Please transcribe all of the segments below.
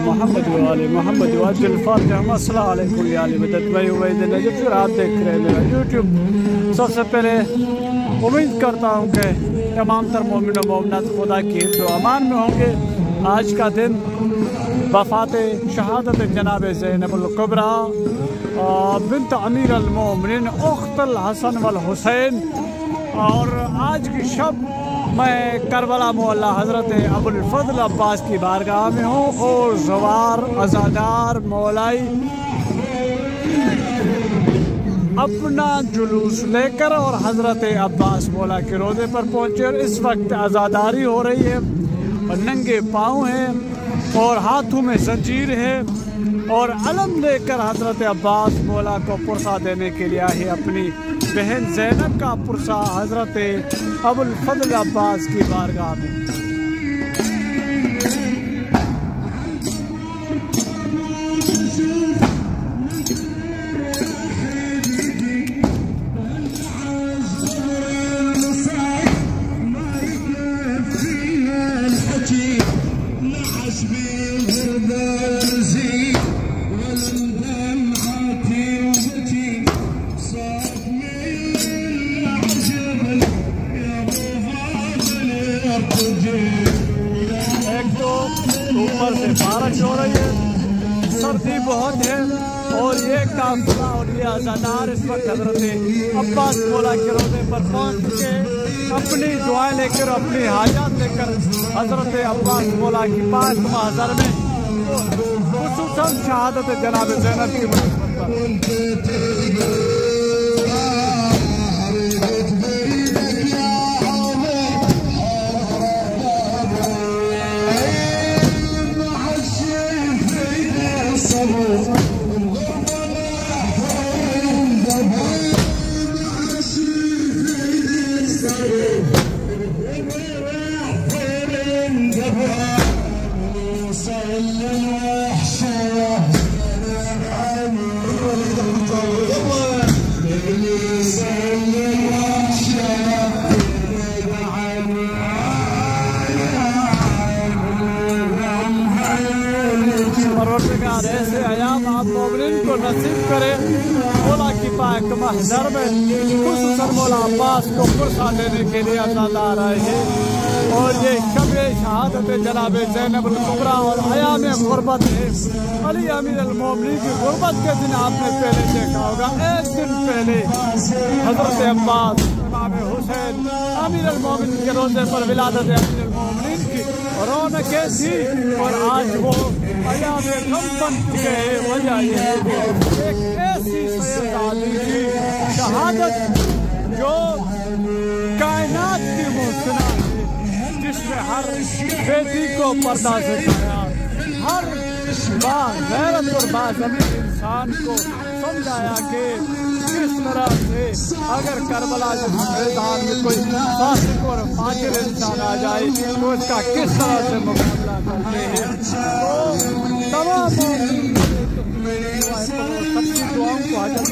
मोहम्मद मोहम्मद फिर आप देख रहे हैं मेरा यूट्यूब। सबसे पहले उम्मीद करता हूँ कि तमाम तर मोमिन व मोमिनात खुदा की तो अमान में होंगे। आज का दिन वफ़ात शहादत जनाब ज़ैनबुल कुबरा बिन्त अमीर अल मोमिनीन उख्तुल हसन वल हुसैन। और आज की शब मैं करबला मोहल्ला हज़रत अबुल फज़ल अब्बास की बारगाह में हूँ और ज़वार अज़ादार मौलाई अपना जुलूस लेकर और हज़रत अब्बास मौला के रोज़े पर पहुँचे। और इस वक्त अज़ादारी हो रही है और नंगे पाँव हैं और हाथों में जंजीर है और अलम लेकर हज़रत अब्बास मौला को पुरसा देने के लिए आए अपनी बहन ज़ैनब का पुरसा हज़रत अबुल फज़ल अब्बास की बारगाह में। एक तो ऊपर से बारिश हो रही है, सर्दी बहुत है और ये काफिला और ये अज़ादार इस वक्त हज़रत अब्बास मौला के रोज़े पर पहुँच के अपनी दुआएं लेकर अपनी हाजात लेकर हज़रत अब्बास मौला की पाक महज़र में खुसूसन शहादत जनाब ज़ैनब की मुनासबत पर ऐसे अयाम आप मोमिन को नसीब करे। मौला की पाक महज़र में खुसूसन मौला अब्बास को पुरसा देने के लिए अज़ादार आए हैं। और ये शब शहादत जनाब ज़ैनबुल कुबरा और अयाम गुरबत है। अली अमीर अल मोमिनीन की गुरबत के दिन आपने पहले देखा होगा, एक दिन पहले हज़रत अब्बास इमाम हुसैन अमीर अल मोमिनीन के रोज़े पर विलादत अमीर अल मोमिनीन की रौनकें थी। और आज वो अयाम गम बन चुके हैं। वजह यह है कि एक ऐसी शहादत की शहादत जो कायनात की मुहसना है, जिसमें हर बेटी को पर्दा से कराया, हर बाग़ैरत और बाज़मीर इंसान को समझाया कि किस तरह से अगर करबला मैदान में कोई फासिक और फाजिर इंसान आ जाए तो इसका किस तरह से मुकाबला करते हैं। तो तमाम सबकी दुआओं को हाजत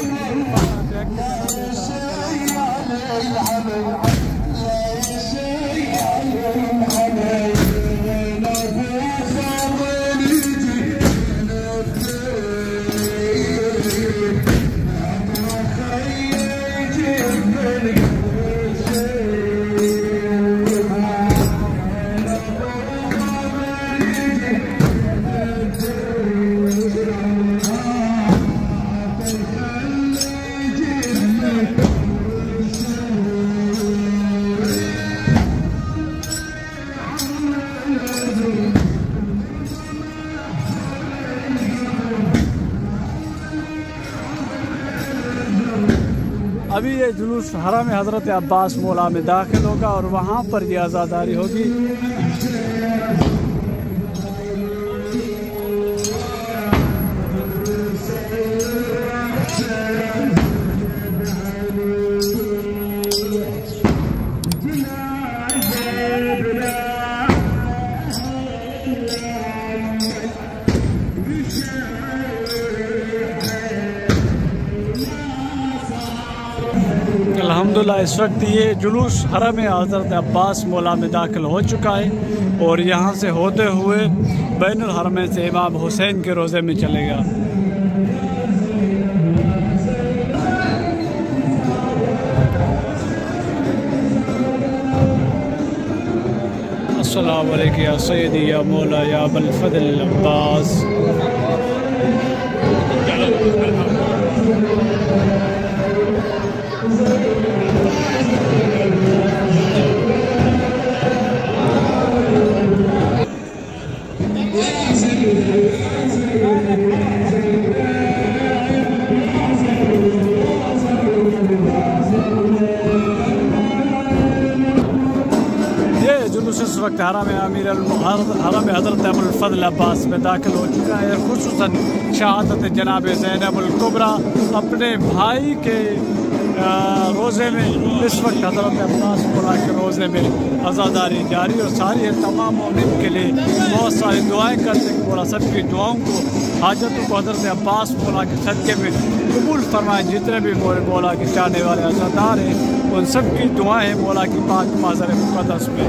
अभी ये जुलूस हरम हज़रत अब्बास मौला में दाखिल होगा और वहाँ पर ये आज़ादारी होगी। अल्हम्दुलिल्लाह इस वक्त ये जुलूस हरम हज़रत अब्बास मौला में दाखिल हो चुका है और यहाँ से होते हुए बैनुल हरमैन से इमाम हुसैन के रोज़े में चलेगा। अस्सलामु अलैकुम या सय्यदी या मौला या अबुल फज़ल अब्बास। इस वक्त हरम हज़रत अबुल फज़ल अब्बास में दाखिल हो चुका है। खुसूसन शहादत जनाब ज़ैनबुल कुबरा अपने भाई के रोज़े में इस वक्त हज़रत अब्बास मौला के रोज़े में अज़ादारी जारी और सारी है। तमाम मोमिन के लिए बहुत सारी दुआएं करते हैं। मौला सबकी दुआओं को हाजतों को हज़रत अब्बास मौला के सदक़े में कबूल फरमाए। जितने भी मौला के चाहने वाले अज़ादार हैं उन सब की दुआएं मौला की पाक माज़ार मुक़द्दस में।